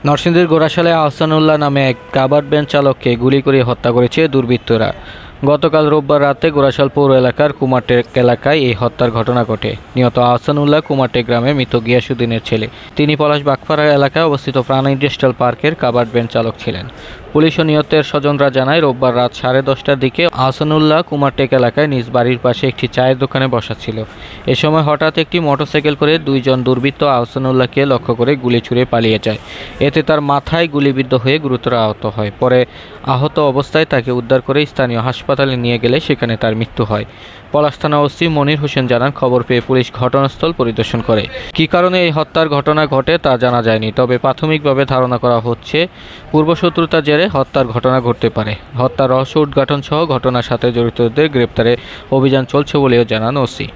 নরসিংদীর গোড়াশালে আহসানুল্লাহ নামে এক কাভার্ড ভ্যান চালককে গুলি করে হত্যা করেছে দুর্বৃত্তরা। গতকাল রোববার রাতে গোড়াশাল পৌর এলাকার কুমারটেক এলাকায় এই হত্যার ঘটনা ঘটে। নিহত আহসানুল্লাহ কুমারটেক গ্রামের মৃত গিয়াসুদ্দিনের ছেলে। তিনি পলাশ বাগপাড়া এলাকায় অবস্থিত প্রাণ ইন্ডাস্ট্রিয়াল পার্কের কাভার্ড ভ্যান চালক ছিলেন। পুলিশ ও নিহতের স্বজনরা জানায়, রোববার রাত 10:30টার দিকে আহসানুল্লাহ কুমারটেক এলাকায় নিজ বাড়ির পাশে একটি চায়ের দোকানে বসা ছিল। এ সময় হঠাৎ একটি মোটরসাইকেল করে দুইজন দুর্বৃত্ত আহসানুল্লাহকে লক্ষ্য করে গুলি ছুড়ে পালিয়ে যায়। এতে তার মাথায় গুলিবিদ্ধ হয়ে গুরুতর আহত হয়। পরে আহত অবস্থায় তাকে উদ্ধার করে স্থানীয় হাসপাতালে নিয়ে গেলে সেখানে তার মৃত্যু হয়। পলাশ থানা ওসি মনির হোসেন জানান, খবর পেয়ে পুলিশ ঘটনাস্থল পরিদর্শন করে। কী কারণে এই হত্যার ঘটনা ঘটে তা জানা যায়নি, তবে প্রাথমিকভাবে ধারণা করা হচ্ছে পূর্বশত্রুতার জেরে হত্যার ঘটনা ঘটতে পারে। হত্যার রহস্য উদ্ঘাটন সহ ঘটনার সাথে জড়িতদের গ্রেপ্তারে অভিযান চলছে বলেও জানান ওসি।